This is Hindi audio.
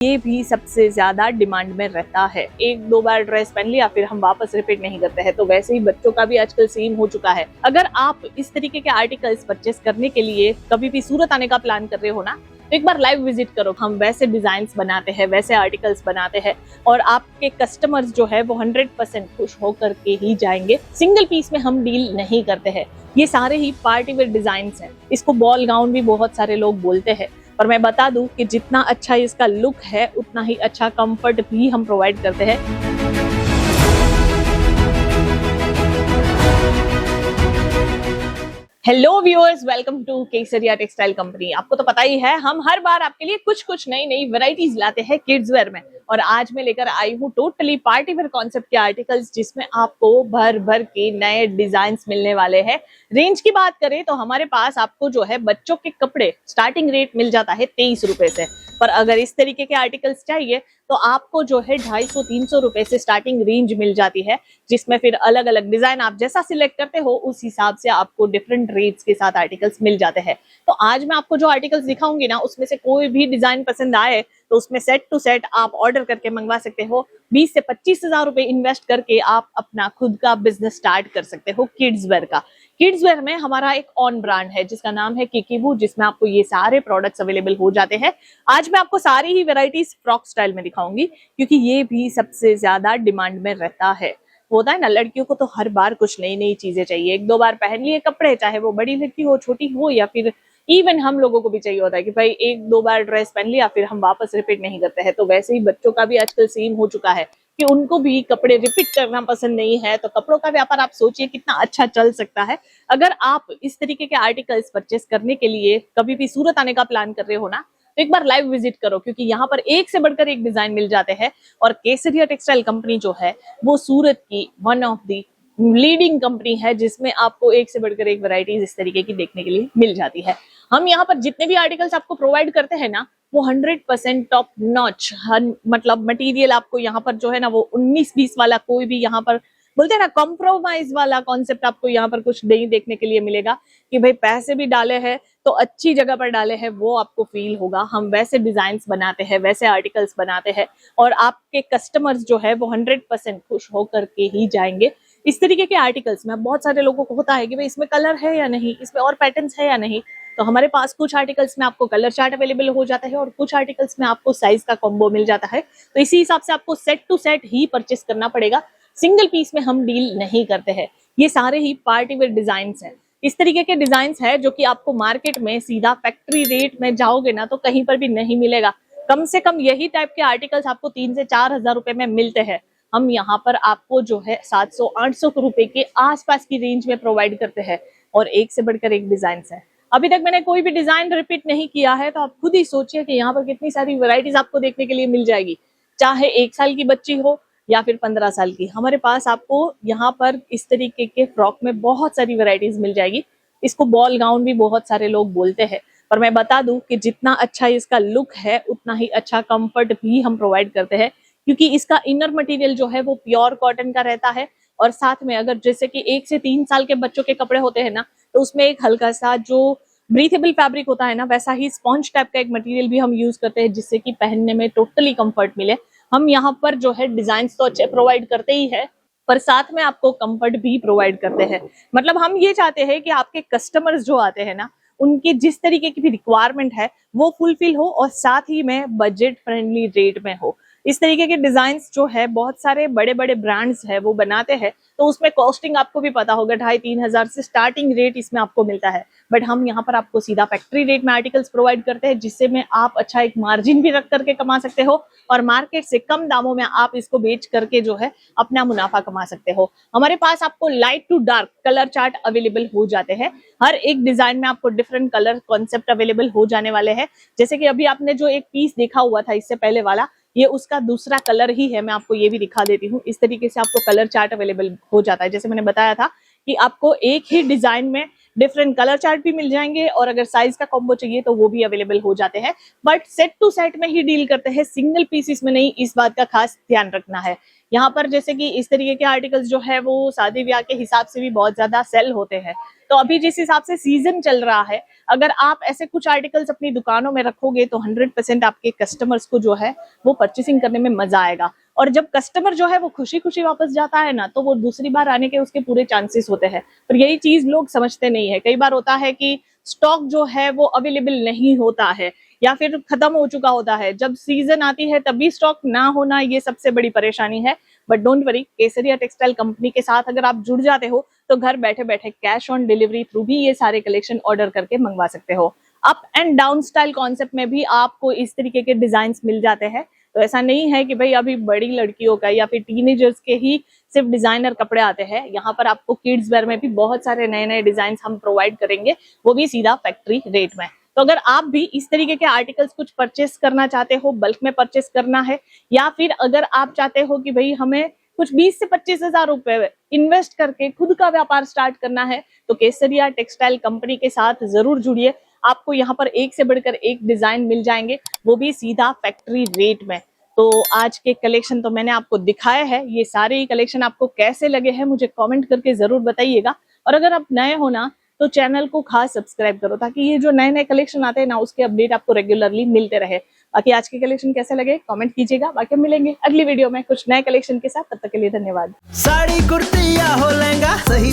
ये भी सबसे ज्यादा डिमांड में रहता है। एक दो बार ड्रेस पहन लिया फिर हम वापस रिपीट नहीं करते हैं, तो वैसे ही बच्चों का भी आजकल सेम हो चुका है। अगर आप इस तरीके के आर्टिकल्स परचेस करने के लिए कभी भी सूरत आने का प्लान कर रहे हो ना, तो एक बार लाइव विजिट करो। हम वैसे डिजाइन्स बनाते हैं, वैसे आर्टिकल्स बनाते हैं और आपके कस्टमर्स जो है वो 100% खुश होकर के ही जाएंगे। सिंगल पीस में हम डील नहीं करते हैं। ये सारे ही पार्टी वेयर डिजाइन्स हैं। इसको बॉल गाउन भी बहुत सारे लोग बोलते हैं, और मैं बता दूं कि जितना अच्छा इसका लुक है उतना ही अच्छा कंफर्ट भी हम प्रोवाइड करते हैं। Hello viewers, welcome to Kesariya textile company. आपको तो पता ही है, हम हर बार आपके लिए कुछ नई नई वैरायटीज लाते हैं किड्स वेयर में, और आज मैं लेकर आई हूँ टोटली पार्टी वेयर कॉन्सेप्ट के आर्टिकल्स, जिसमें आपको भर भर के नए डिजाइन्स मिलने वाले हैं। रेंज की बात करें तो हमारे पास आपको जो है बच्चों के कपड़े स्टार्टिंग रेट मिल जाता है 23 रुपए से, पर अगर इस तरीके के आर्टिकल्स चाहिए तो आपको जो है 250-300 रुपए से स्टार्टिंग रेंज मिल जाती है, जिसमें फिर अलग अलग डिजाइन आप जैसा सिलेक्ट करते हो उस हिसाब से आपको डिफरेंट रेट्स के साथ आर्टिकल्स मिल जाते हैं। तो आज मैं आपको जो आर्टिकल्स दिखाऊंगी ना, उसमें से कोई भी डिजाइन पसंद आए तो उसमें सेट टू सेट आप ऑर्डर करके मंगवा सकते हो। 20 से 25 हजार रुपए इन्वेस्ट करके आप अपना खुद का बिजनेस स्टार्ट कर सकते हो किड्स वेयर का। किड्स वेयर में हमारा एक ऑन ब्रांड है जिसका नाम है किकीबू, जिसमें आपको ये सारे प्रोडक्ट्स अवेलेबल हो जाते हैं। आज मैं आपको सारी ही वेराइटीज फ्रॉक स्टाइल में दिखाऊंगी, क्योंकि ये भी सबसे ज्यादा डिमांड में रहता है। होता है ना, लड़कियों को तो हर बार कुछ नई नई चीजें चाहिए। एक दो बार पहन लिए कपड़े, चाहे वो बड़ी लड़की हो, छोटी हो, या फिर इवन हम लोगों को भी चाहिए होता है कि भाई एक दो बार ड्रेस पहन लिया फिर हम वापस रिपीट नहीं करते हैं। तो वैसे ही बच्चों का भी आजकल सेम हो चुका है कि उनको भी कपड़े रिपीट करना पसंद नहीं है। तो कपड़ों का व्यापार आप सोचिए कितना अच्छा चल सकता है। अगर आप इस तरीके के आर्टिकल्स परचेस करने के लिए कभी भी सूरत आने का प्लान कर रहे हो ना, तो एक बार लाइव विजिट करो, क्योंकि यहाँ पर एक से बढ़कर एक डिजाइन मिल जाते हैं। और केसरिया टेक्सटाइल कंपनी जो है वो सूरत की one of the leading company है, जिसमें आपको एक से बढ़कर एक वैरायटीज इस तरीके की देखने के लिए मिल जाती है। हम यहाँ पर जितने भी आर्टिकल्स आपको प्रोवाइड करते हैं ना, वो 100% टॉप नॉच, मतलब मटेरियल आपको यहाँ पर जो है ना वो 19-20 वाला कोई भी यहाँ पर बोलते हैं ना कॉम्प्रोमाइज वाला कॉन्सेप्ट आपको यहाँ पर कुछ नहीं देखने के लिए मिलेगा कि भाई पैसे भी डाले हैं तो अच्छी जगह पर डाले हैं, वो आपको फील होगा। हम वैसे डिजाइन्स बनाते हैं, वैसे आर्टिकल्स बनाते हैं और आपके कस्टमर्स जो है वो 100% खुश होकर के ही जाएंगे। इस तरीके के आर्टिकल्स में बहुत सारे लोगों को होता है कि भाई इसमें कलर है या नहीं, इसमें और पैटर्न्स है या नहीं। तो हमारे पास कुछ आर्टिकल्स में आपको कलर चार्ट अवेलेबल हो जाता है और कुछ आर्टिकल्स में आपको साइज का कॉम्बो मिल जाता है। तो इसी हिसाब से आपको सेट टू सेट ही परचेस करना पड़ेगा। सिंगल पीस में हम डील नहीं करते हैं। ये सारे ही पार्टी वेयर डिजाइन्स हैं। इस तरीके के डिजाइन्स है जो कि आपको मार्केट में सीधा फैक्ट्री रेट में जाओगे ना तो कहीं पर भी नहीं मिलेगा। कम से कम यही टाइप के आर्टिकल्स आपको 3 से 4 हजार रुपए में मिलते हैं। हम यहाँ पर आपको जो है 700-800 रुपए के आसपास की रेंज में प्रोवाइड करते हैं, और एक से बढ़कर एक डिजाइन है। अभी तक मैंने कोई भी डिजाइन रिपीट नहीं किया है, तो आप खुद ही सोचिए कि यहाँ पर कितनी सारी वैरायटीज आपको देखने के लिए मिल जाएगी। चाहे 1 साल की बच्ची हो या फिर 15 साल की, हमारे पास आपको यहाँ पर इस तरीके के फ्रॉक में बहुत सारी वैरायटीज मिल जाएगी। इसको बॉल गाउन भी बहुत सारे लोग बोलते हैं, पर मैं बता दूं कि जितना अच्छा इसका लुक है उतना ही अच्छा कंफर्ट भी हम प्रोवाइड करते हैं, क्योंकि इसका इनर मटेरियल जो है वो प्योर कॉटन का रहता है। और साथ में अगर जैसे कि 1 से 3 साल के बच्चों के कपड़े होते हैं ना, तो उसमें एक हल्का सा जो ब्रीथेबल फैब्रिक होता है ना, वैसा ही स्पॉन्ज टाइप का एक मटेरियल भी हम यूज करते हैं, जिससे कि पहनने में टोटली कंफर्ट मिले। हम यहाँ पर जो है डिजाइन तो अच्छे प्रोवाइड करते ही है, पर साथ में आपको कंफर्ट भी प्रोवाइड करते हैं। मतलब हम ये चाहते हैं कि आपके कस्टमर्स जो आते हैं ना, उनके जिस तरीके की भी रिक्वायरमेंट है वो फुलफिल हो और साथ ही में बजट फ्रेंडली रेट में हो। इस तरीके के डिजाइन्स जो है बहुत सारे बड़े बड़े ब्रांड्स है वो बनाते हैं, तो उसमें कॉस्टिंग आपको भी पता होगा 2,500-3 हजार से स्टार्टिंग रेट इसमें आपको मिलता है। बट हम यहाँ पर आपको सीधा फैक्ट्री रेट में आर्टिकल्स प्रोवाइड करते हैं, जिससे में आप अच्छा एक मार्जिन भी रख करके कमा सकते हो और मार्केट से कम दामों में आप इसको बेच करके जो है अपना मुनाफा कमा सकते हो। हमारे पास आपको light to dark colour chart available हो जाते हैं। हर एक डिजाइन में आपको डिफरेंट कलर कॉन्सेप्ट अवेलेबल हो जाने वाले हैं। जैसे कि अभी आपने जो एक पीस देखा हुआ था इससे पहले वाला, ये उसका दूसरा कलर ही है। मैं आपको ये भी दिखा देती हूँ। इस तरीके से आपको कलर चार्ट अवेलेबल हो जाता है। जैसे मैंने बताया था कि आपको एक ही डिजाइन में डिफरेंट कलर चार्ट भी मिल जाएंगे और अगर साइज का कॉम्बो चाहिए तो वो भी अवेलेबल हो जाते हैं। बट सेट टू सेट में ही डील करते हैं, सिंगल पीसेस में नहीं, इस बात का खास ध्यान रखना है। यहाँ पर जैसे कि इस तरीके के आर्टिकल्स जो है वो शादी ब्याह के हिसाब से भी बहुत ज्यादा सेल होते हैं। तो अभी जिस हिसाब से सीजन चल रहा है, अगर आप ऐसे कुछ आर्टिकल्स अपनी दुकानों में रखोगे तो 100% आपके कस्टमर्स को जो है वो परचेसिंग करने में मजा आएगा। और जब कस्टमर जो है वो खुशी खुशी वापस जाता है ना, तो वो दूसरी बार आने के उसके पूरे चांसेस होते हैं। पर यही चीज लोग समझते नहीं है। कई बार होता है कि स्टॉक जो है वो अवेलेबल नहीं होता है या फिर खत्म हो चुका होता है। जब सीजन आती है तभी स्टॉक ना होना, ये सबसे बड़ी परेशानी है। But don't worry, Kesariya textile company के साथ अगर आप जुड़ जाते हो तो घर बैठे बैठे कैश ऑन डिलीवरी थ्रू भी ये सारे कलेक्शन ऑर्डर करके मंगवा सकते हो। Up and down style concept में भी आपको इस तरीके के डिजाइन मिल जाते हैं। तो ऐसा नहीं है कि भाई अभी बड़ी लड़कियों का या फिर टीनेजर्स के ही सिर्फ डिजाइनर कपड़े आते हैं। यहाँ पर आपको किड्स वेयर में भी बहुत सारे नए नए डिजाइन हम प्रोवाइड करेंगे, वो भी सीधा फैक्ट्री रेट में। तो अगर आप भी इस तरीके के आर्टिकल्स कुछ परचेस करना चाहते हो, बल्क में परचेस करना है, या फिर अगर आप चाहते हो कि भाई हमें कुछ 20 से 25 हजार रुपए इन्वेस्ट करके खुद का व्यापार स्टार्ट करना है, तो केसरिया टेक्सटाइल कंपनी के साथ जरूर जुड़िए। आपको यहाँ पर एक से बढ़कर एक डिजाइन मिल जाएंगे, वो भी सीधा फैक्ट्री रेट में। तो आज के कलेक्शन तो मैंने आपको दिखाए हैं। ये सारे ही कलेक्शन आपको कैसे लगे हैं मुझे कमेंट करके जरूर बताइएगा। और अगर आप नए हो ना तो चैनल को खास सब्सक्राइब करो, ताकि ये जो नए नए कलेक्शन आते हैं ना उसके अपडेट आपको रेगुलरली मिलते रहे। बाकी आज के कलेक्शन कैसे लगे कमेंट कीजिएगा। बाकी मिलेंगे अगली वीडियो में कुछ नए कलेक्शन के साथ, तब तक के लिए धन्यवाद। साड़ी कुर्ती या हो लहंगा, सही